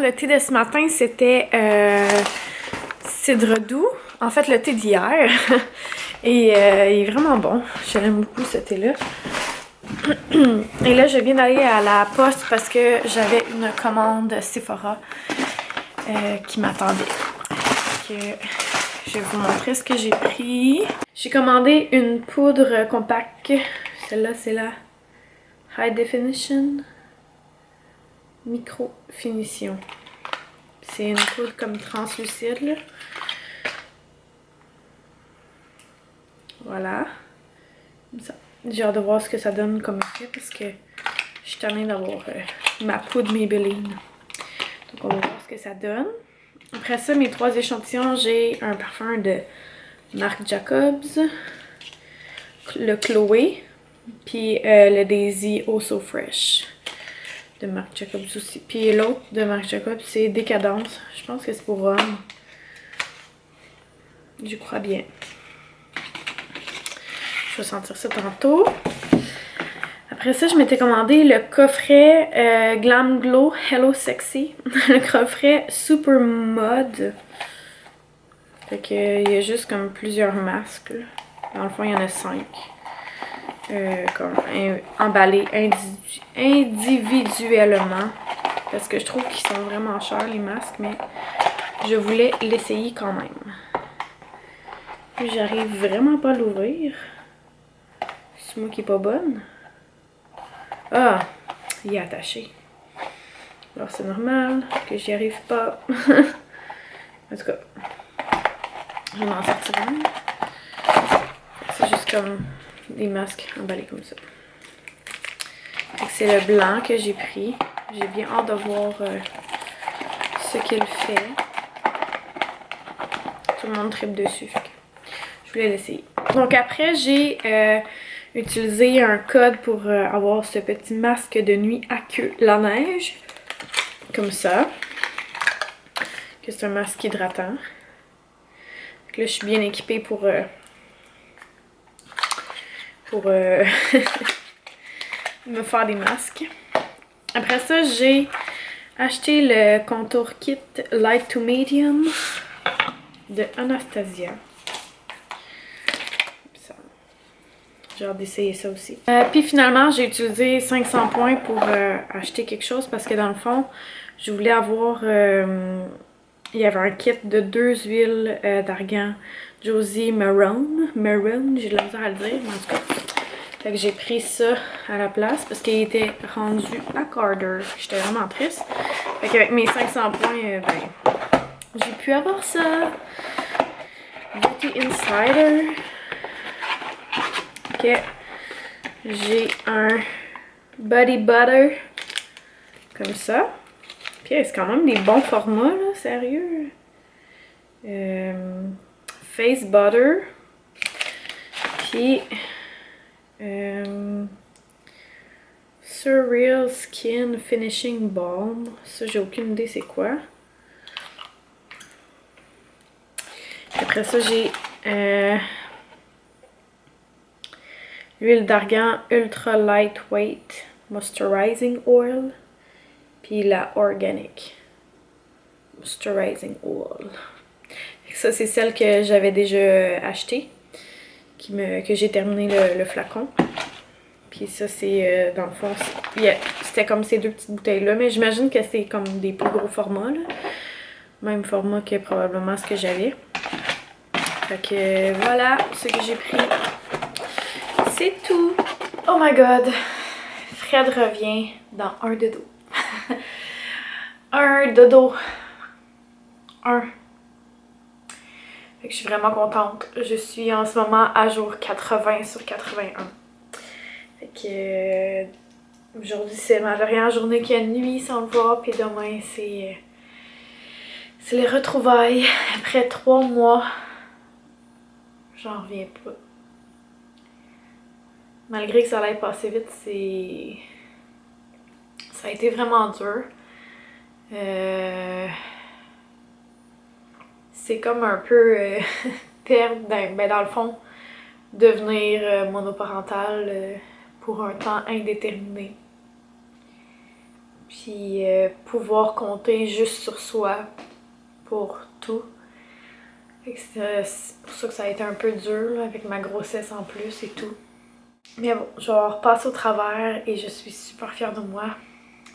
le thé de ce matin, c'était cidre doux. En fait, le thé d'hier. Et il est vraiment bon. J'aime beaucoup ce thé-là. Et là, je viens d'aller à la poste parce que j'avais une commande Sephora qui m'attendait. Je vais vous montrer ce que j'ai pris. J'ai commandé une poudre compacte. Celle-là, c'est la High Definition Micro Finition. C'est une poudre comme translucide, là. Voilà. Comme ça. J'ai hâte de voir ce que ça donne comme effet parce que je suis tannée d'avoir ma poudre Maybelline. Donc on va voir ce que ça donne. Après ça, mes 3 échantillons, j'ai un parfum de Marc Jacobs, le Chloé, puis le Daisy Oh So Fresh de Marc Jacobs aussi. Puis l'autre de Marc Jacobs, c'est Décadence. Je pense que c'est pour homme. Je crois bien. Je vais sentir ça tantôt. Après ça, je m'étais commandé le coffret Glam Glow Hello Sexy. Le coffret Super Mode. Fait que il y a juste comme plusieurs masques, là. Dans le fond, il y en a 5. Comme emballés individuellement. Parce que je trouve qu'ils sont vraiment chers, les masques, mais je voulais l'essayer quand même. J'arrive vraiment pas à l'ouvrir. C'est moi qui est pas bonne. Ah, il est attaché. Alors c'est normal que j'y arrive pas. En tout cas, je vais m'en sortir un. C'est juste comme des masques emballés comme ça. C'est le blanc que j'ai pris. J'ai bien hâte de voir ce qu'il fait. Tout le monde tripe dessus. Fait que je voulais l'essayer. Donc après, j'ai utilisé un code pour avoir ce petit masque de nuit à queue la neige. Comme ça. Que c'est un masque hydratant. Donc là, je suis bien équipée pour me faire des masques. Après ça, j'ai acheté le contour kit Light to Medium de Anastasia. J'ai hâte d'essayer ça aussi. Puis finalement, j'ai utilisé 500 points pour acheter quelque chose parce que dans le fond, je voulais avoir... il y avait un kit de 2 huiles d'argan Josie Maroon. Maroon, j'ai de la misère à le dire, mais en tout cas. Fait que j'ai pris ça à la place parce qu'il était rendu à Carter. J'étais vraiment triste. Fait qu'avec mes 500 points, ben, j'ai pu avoir ça. Beauty Insider. Ok. J'ai un Body Butter. Comme ça. Puis c'est quand même des bons formats, là, sérieux. Face Butter. Puis... Surreal Skin Finishing Balm. Ça, j'ai aucune idée c'est quoi. Après ça, j'ai l'huile d'argan Ultra Lightweight Moisturizing Oil. Puis la Organic Moisturizing Oil. Ça, c'est celle que j'avais déjà achetée. Que j'ai terminé le flacon. Puis ça, c'est dans le fond, c'était comme ces 2 petites bouteilles-là. Mais j'imagine que c'est comme des plus gros formats, là. Même format que probablement ce que j'avais. Fait que voilà ce que j'ai pris. C'est tout. Oh my god. Fred revient dans un dodo. Un dodo. Fait que je suis vraiment contente. Je suis en ce moment à jour 80 sur 81. Fait que aujourd'hui c'est ma dernière journée qu'il y a de nuit sans le voir. Puis demain c'est les retrouvailles. Après 3 mois. J'en reviens pas. Malgré que ça allait passer vite, ça a été vraiment dur. C'est comme un peu perdre, ben dans le fond, devenir monoparental pour un temps indéterminé. Puis pouvoir compter juste sur soi pour tout. C'est pour ça que ça a été un peu dur là, avec ma grossesse en plus et tout. Mais bon, je vais repasser au travers et je suis super fière de moi.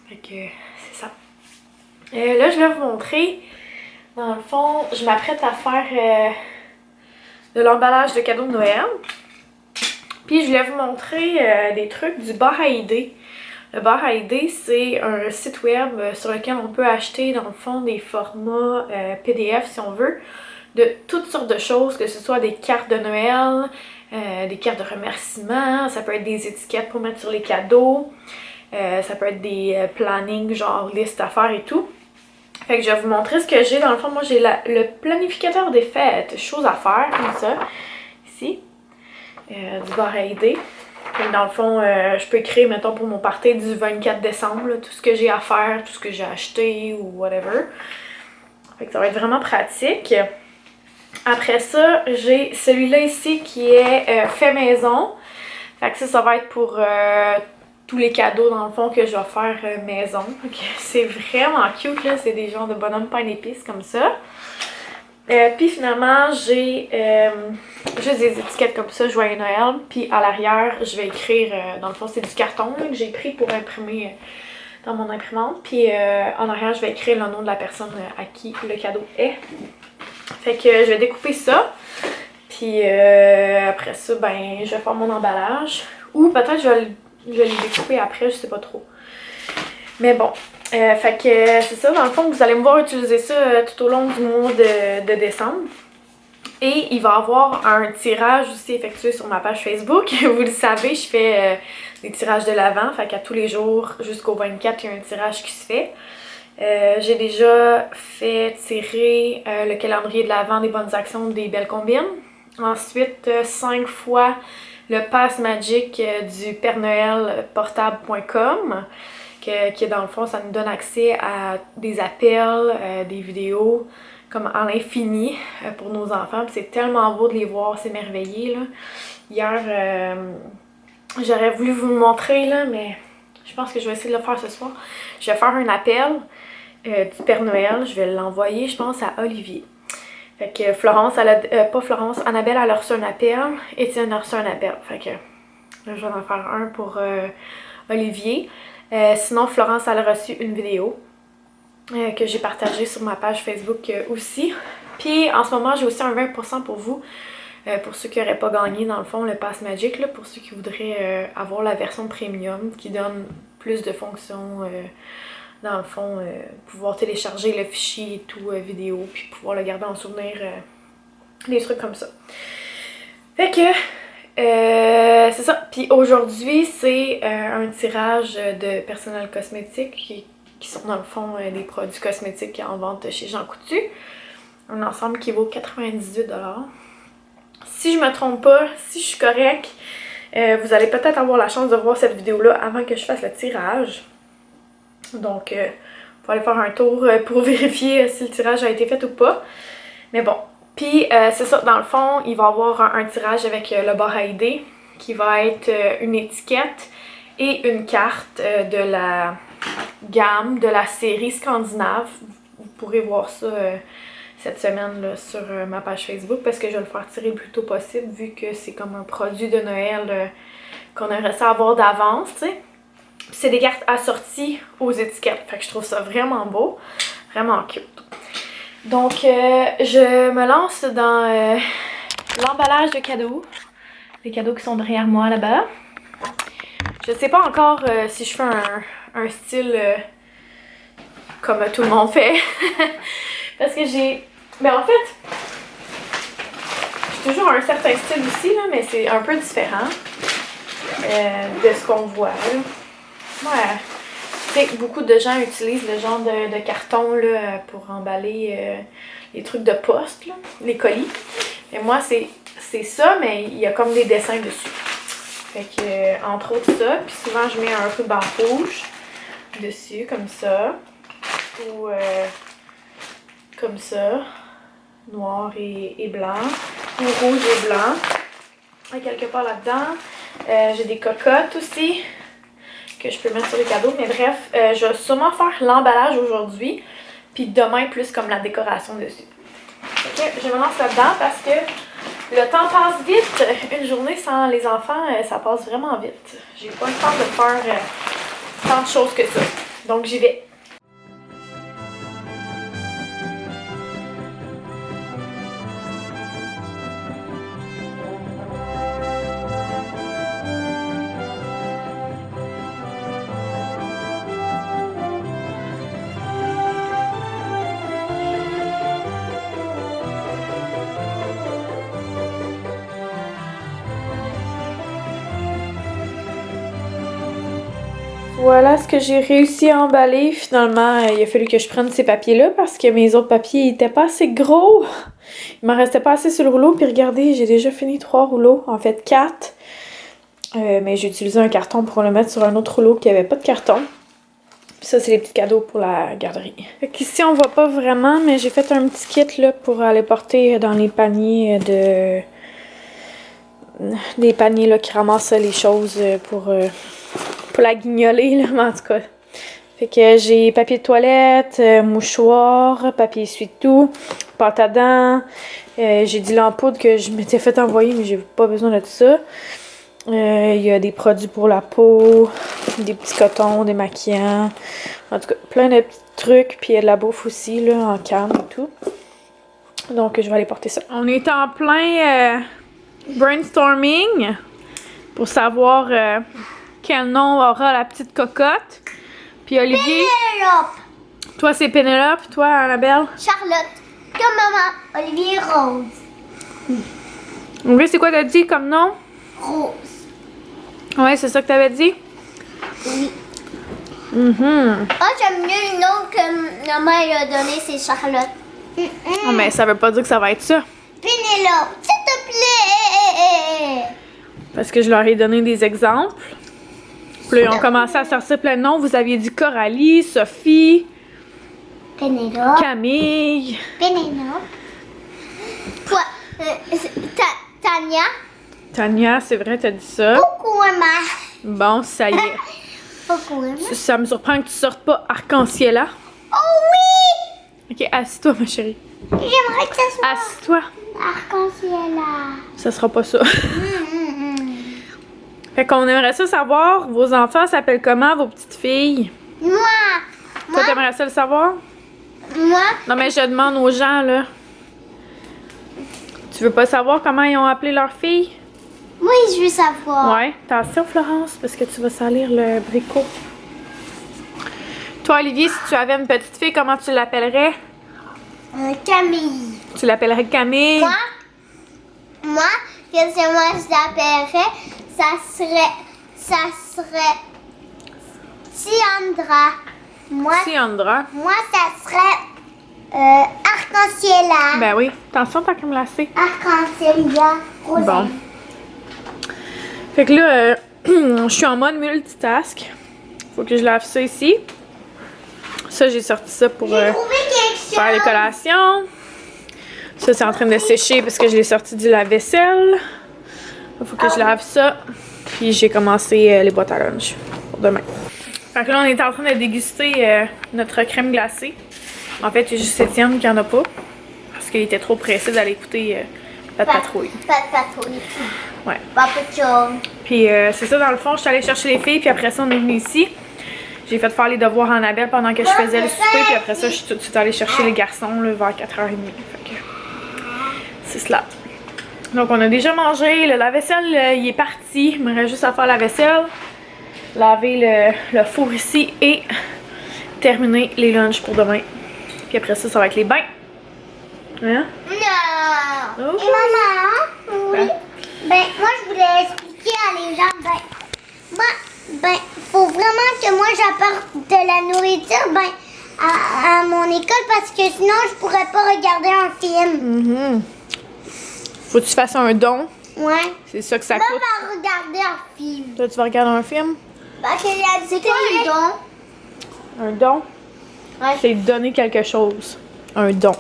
Fait que c'est ça. Là, je vais vous montrer. Dans le fond, je m'apprête à faire de l'emballage de cadeaux de Noël. Puis je voulais vous montrer des trucs du bar à idées. Le bar à idées, c'est un site web sur lequel on peut acheter dans le fond des formats PDF si on veut, de toutes sortes de choses, que ce soit des cartes de Noël, des cartes de remerciement, ça peut être des étiquettes pour mettre sur les cadeaux, ça peut être des plannings genre liste à faire et tout. Fait que je vais vous montrer ce que j'ai. Dans le fond, moi j'ai le planificateur des fêtes, choses à faire comme ça, ici, du bar à idées. Et dans le fond, je peux écrire, mettons, pour mon party du 24 décembre, là, tout ce que j'ai à faire, tout ce que j'ai acheté ou whatever. Fait que ça va être vraiment pratique. Après ça, j'ai celui-là ici qui est fait maison. Fait que ça va être pour tous les cadeaux, dans le fond, que je vais faire maison. C'est vraiment cute, là. C'est des genres de bonhommes pain d'épices comme ça. Puis finalement, j'ai juste des étiquettes comme ça, Joyeux Noël. Puis à l'arrière, je vais écrire, dans le fond, c'est du carton là, que j'ai pris pour imprimer dans mon imprimante. Puis en arrière, je vais écrire le nom de la personne à qui le cadeau est. Fait que je vais découper ça. Puis après ça, ben, je vais faire mon emballage. Ou peut-être je vais les découper après, je sais pas trop. Mais bon. Fait que c'est ça, dans le fond, vous allez me voir utiliser ça tout au long du mois de décembre. Et il va y avoir un tirage aussi effectué sur ma page Facebook. Vous le savez, je fais des tirages de l'Avent. Fait qu'à tous les jours, jusqu'au 24, il y a un tirage qui se fait. J'ai déjà fait tirer le calendrier de l'Avent des bonnes actions des belles combines. Ensuite, 5 fois le pass magique du Père Noël portable.com. Qui dans le fond, ça nous donne accès à des appels, des vidéos, comme à l'infini pour nos enfants. Puis c'est tellement beau de les voir s'émerveiller, là. Hier, j'aurais voulu vous le montrer, là, mais je pense que je vais essayer de le faire ce soir. Je vais faire un appel du Père Noël. Je vais l'envoyer, je pense, à Olivier. Fait que Florence, pas Florence, Annabelle, elle a reçu un appel. Étienne a reçu un appel. Fait que là, je vais en faire un pour Olivier. Sinon, Florence, elle a reçu une vidéo que j'ai partagée sur ma page Facebook aussi. Puis, en ce moment, j'ai aussi un 20% pour vous, pour ceux qui n'auraient pas gagné, dans le fond, le Pass Magic, là, pour ceux qui voudraient avoir la version premium, qui donne plus de fonctions, dans le fond, pouvoir télécharger le fichier et tout, vidéo, puis pouvoir le garder en souvenir, des trucs comme ça. Fait que... c'est ça. Puis aujourd'hui, c'est un tirage de personnel cosmétique qui sont dans le fond des produits cosmétiques en vente chez Jean Coutu. Un ensemble qui vaut 98$. Si je me trompe pas, si je suis correcte, vous allez peut-être avoir la chance de voir cette vidéo-là avant que je fasse le tirage. Donc, vous pouvez aller faire un tour pour vérifier si le tirage a été fait ou pas. Mais bon. Puis c'est ça, dans le fond, il va y avoir un tirage avec le bar à idées qui va être une étiquette et une carte de la gamme de la série scandinave. Vous pourrez voir ça cette semaine là, sur ma page Facebook parce que je vais le faire tirer le plus tôt possible vu que c'est comme un produit de Noël qu'on aimerait ça avoir d'avance, tu sais. C'est des cartes assorties aux étiquettes, fait que je trouve ça vraiment beau, vraiment cute. Donc, je me lance dans l'emballage de cadeaux. Les cadeaux qui sont derrière moi là-bas. Je sais pas encore si je fais un style comme tout le monde fait. Parce que j'ai... Mais en fait, j'ai toujours un certain style aussi, là, mais c'est un peu différent de ce qu'on voit. Là. Ouais. Tu sais, beaucoup de gens utilisent le genre de carton là, pour emballer les trucs de poste, là, les colis. Et moi, c'est ça, mais il y a comme des dessins dessus. Fait que, entre autres ça, puis souvent je mets un ruban rouge dessus, comme ça. Ou comme ça, noir et blanc. Ou rouge et blanc. Et quelque part là-dedans, j'ai des cocottes aussi que je peux mettre sur les cadeaux. Mais bref, je vais sûrement faire l'emballage aujourd'hui. Puis demain, plus comme la décoration dessus. Ok, je me lance là-dedans parce que le temps passe vite. Une journée sans les enfants, ça passe vraiment vite. J'ai pas le temps de faire tant de choses que ça. Donc j'y vais. Voilà ce que j'ai réussi à emballer. Finalement, il a fallu que je prenne ces papiers-là parce que mes autres papiers étaient pas assez gros. Il m'en restait pas assez sur le rouleau. Puis regardez, j'ai déjà fini 3 rouleaux. En fait, 4. Mais j'ai utilisé un carton pour le mettre sur un autre rouleau qui avait pas de carton. Puis ça, c'est les petits cadeaux pour la garderie. Fait qu'ici, on voit pas vraiment, mais j'ai fait un petit kit là pour aller porter dans les paniers de... Des paniers là qui ramassent les choses pour la guignoler, là, mais en tout cas. Fait que j'ai papier de toilette, mouchoir, papier essuie-tout, pâte à dents. J'ai du lait en poudre que je m'étais fait envoyer, mais j'ai pas besoin de tout ça. Il y a des produits pour la peau, des petits cotons, des maquillants. En tout cas, plein de petits trucs. Puis il y a de la bouffe aussi, là, en canne et tout. Donc, je vais aller porter ça. On est en plein brainstorming pour savoir quel nom aura la petite cocotte. Puis Olivier... Pénélope! Toi, c'est Pénélope. Toi, Annabelle? Charlotte. Comme maman. Olivier Rose. Ok, c'est quoi t'as dit comme nom? Rose. Ouais, c'est ça que t'avais dit? Oui. Ah, j'aime mieux le nom que maman elle a donné, c'est Charlotte. Oh, mais ça veut pas dire que ça va être ça. Pénélope, s'il te plaît! Parce que je leur ai donné des exemples. Puis là, ils ont commencé à sortir plein de noms. Vous aviez dit Coralie, Sophie, Pénélope. Camille. Pénélope. Toi, Tania. Tania, c'est vrai, t'as dit ça. Coucou, maman. Bon, ça y est. Coucou, maman. Ça me surprend que tu sortes pas Arc-en-Ciel là. Oh oui! Ok, assis-toi, ma chérie. J'aimerais que ça soit Assis-toi. arc-en-ciel là. Ça sera pas ça. Fait qu'on aimerait ça savoir, vos enfants s'appellent comment, vos petites filles? Moi. Toi, t'aimerais ça le savoir? Moi. Non, mais je demande aux gens, là. Tu veux pas savoir comment ils ont appelé leur fille? Oui, je veux savoir. Ouais. Attention, Florence, parce que tu vas salir le bricot. Toi, Olivier, si tu avais une petite fille, comment tu l'appellerais? Camille. Tu l'appellerais Camille? Moi, qu'est-ce que moi je l'appellerais? Ça serait Tiandra. Moi, ça serait arc-en-ciel là. Ben oui. Attention, t'as qu'à me lasser. Arc-en-ciel là. Bon. Fait que là, je suis en mode multitask. Faut que je lave ça ici. Ça, j'ai sorti ça pour J'ai trouvé quelque chose. faire les collations. Ça, c'est en train de sécher parce que je l'ai sorti du lave-vaisselle. Il faut que je lave ça. Puis j'ai commencé les boîtes à lunch pour demain. Fait que là, on est en train de déguster notre crème glacée. En fait, il y a juste Étienne qui en a pas. Parce qu'il était trop pressé d'aller écouter Pat' Patrouille. Pat' Patrouille. Ouais. Papa Chum. Puis c'est ça, dans le fond, je suis allée chercher les filles. Puis après ça, on est venu ici. J'ai fait faire les devoirs à Annabelle pendant que je faisais le souper. Puis après ça, je suis tout de suite allée chercher les garçons là, vers 4h30. Fait que c'est cela. Donc, on a déjà mangé. Le lave-vaisselle, il est parti. Il me reste juste à faire la vaisselle. Laver le four ici et terminer les lunchs pour demain. Puis après ça, ça va être les bains. Hein? Non. Oh. Et maman? Oui. Ben, moi, je voulais expliquer à les gens, faut vraiment que moi, j'apporte de la nourriture, à mon école parce que sinon, je pourrais pas regarder un film. Faut que tu fasses un don. Ouais. C'est ça que ça Maman coûte. va regarder un film. Toi, tu vas regarder un film? Parce qu'il y a C'est quoi un don? Un don? Ouais. C'est donner quelque chose. Un don.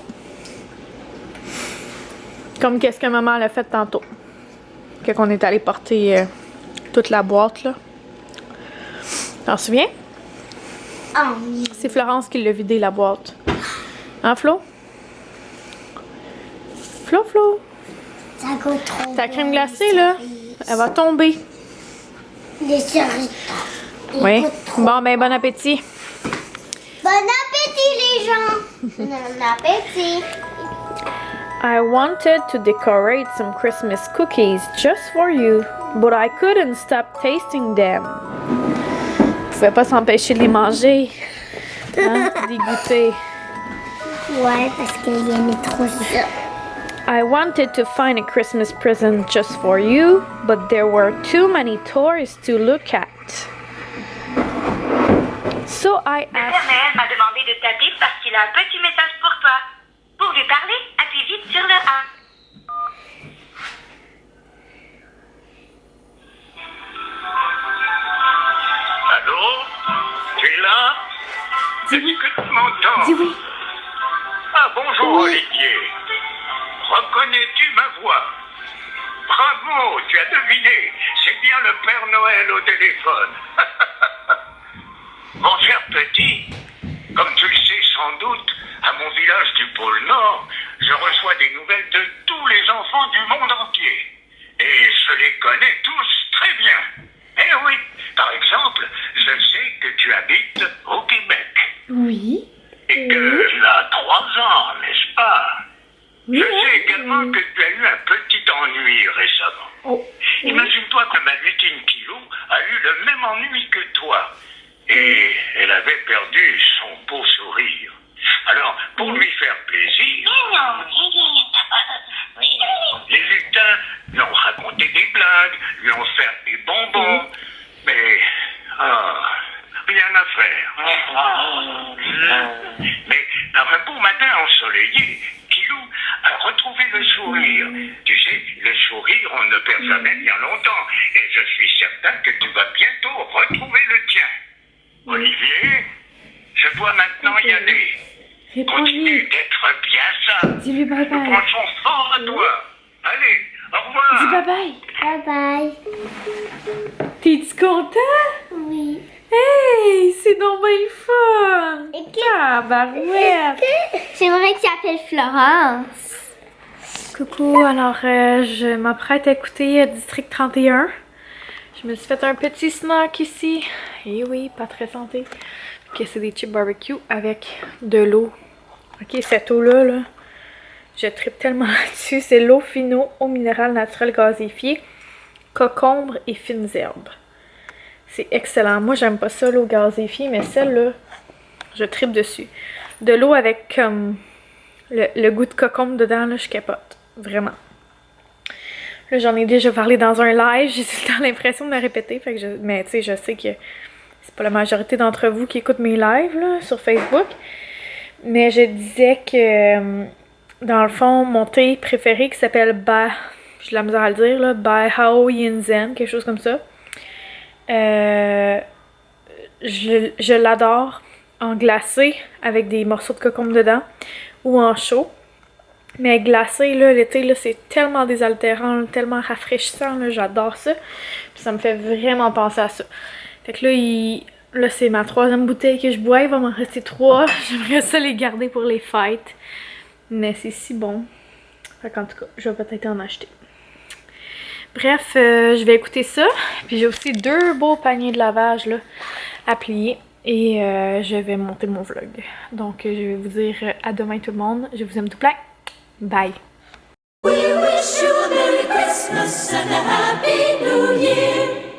Comme qu'est-ce que maman l'a fait tantôt. Quand on est allé porter toute la boîte, là. T'en souviens? Oh oui. C'est Florence qui l'a vidé la boîte. Hein, Flo? Flo? Ça goûte trop Ta bon, crème glacée, les là, cerises. elle va tomber. Les cerises. Ils Oui. goûtent trop. Bon, ben, bon appétit. Bon appétit, les gens. Bon appétit. I wanted to decorate some Christmas cookies just for you, but I couldn't stop tasting them. Je pouvais pas s'empêcher de les manger. Hein? D'y goûter. Ouais, parce qu'il aimait trop ça. I wanted to find a Christmas present just for you, but there were too many toys to look at. So I Le asked. Père Noël m'a demandé de taper parce qu'il a un petit message pour toi. Pour lui parler, appuie vite sur le 1. Allô? Tu es là? Est-ce que tu m'entends? Dis oui. Ah, bonjour Olivier. Reconnais-tu ma voix? Bravo, tu as deviné. C'est bien le Père Noël au téléphone. Mon cher petit, comme tu le sais sans doute, à mon village du pôle Nord, je reçois des nouvelles de tous les enfants du monde entier. Et je les connais tous très bien. Eh oui, par exemple, je sais que tu habites au Québec. Oui. Et que tu as 3 ans, n'est-ce pas? Je sais également que tu as eu un petit ennui récemment. Oh. Imagine-toi que ma lutine Kilo a eu le même ennui que toi. Et elle avait perdu son beau sourire. Alors, pour lui faire plaisir, les lutins lui ont raconté des blagues, lui ont fait des bonbons, mais rien à faire. Mais par un beau matin ensoleillé, Kilou a retrouvé le sourire. Tu sais, le sourire, on ne perd jamais bien longtemps. Et je suis certain que tu vas bientôt retrouver le tien. Olivier, je dois maintenant y aller. Continue d'être bien sage. Dis-lui bye Nous bye. pensons fort à toi. Allez, au revoir. Dis bye bye. Bye bye. T'es-tu content? Oui. Hey, c'est donc bien le fun. Et que- Tabarouette. J'aimerais qu'il s'appelle Florence. Coucou, alors je m'apprête à écouter District 31. Je me suis fait un petit snack ici. Et oui, pas très santé. Ok, c'est des chips barbecue avec de l'eau. Ok, cette eau-là, là, je tripe tellement là-dessus. C'est l'eau fino, eau minérale naturelle gazéifiée, concombre et fines herbes. C'est excellent. Moi, j'aime pas ça, l'eau gazéifiée, mais celle-là, je tripe dessus. De l'eau avec comme le goût de concombre dedans, là, je capote. Vraiment. Là, j'en ai déjà parlé dans un live. J'ai tout le temps l'impression de me répéter. Fait que mais tu sais, je sais que c'est pas la majorité d'entre vous qui écoutent mes lives là, sur Facebook. Mais je disais que, dans le fond, mon thé préféré qui s'appelle j'ai de la misère à le dire, là, Bai Hao Yin Zen, quelque chose comme ça. Je l'adore en glacé avec des morceaux de concombre dedans ou en chaud. Mais glacé, là, l'été, là, c'est tellement désaltérant, là, tellement rafraîchissant, là, j'adore ça. Puis ça me fait vraiment penser à ça. Fait que là, là c'est ma 3e bouteille que je bois, il va m'en rester 3. J'aimerais ça les garder pour les fêtes. Mais c'est si bon. Fait qu'en tout cas, je vais peut-être en acheter. Bref, je vais écouter ça. Puis j'ai aussi 2 beaux paniers de lavage là, à plier. Et je vais monter mon vlog. Donc je vais vous dire à demain tout le monde. Je vous aime tout plein. Bye. We wish you a Merry Christmas and a Happy New Year.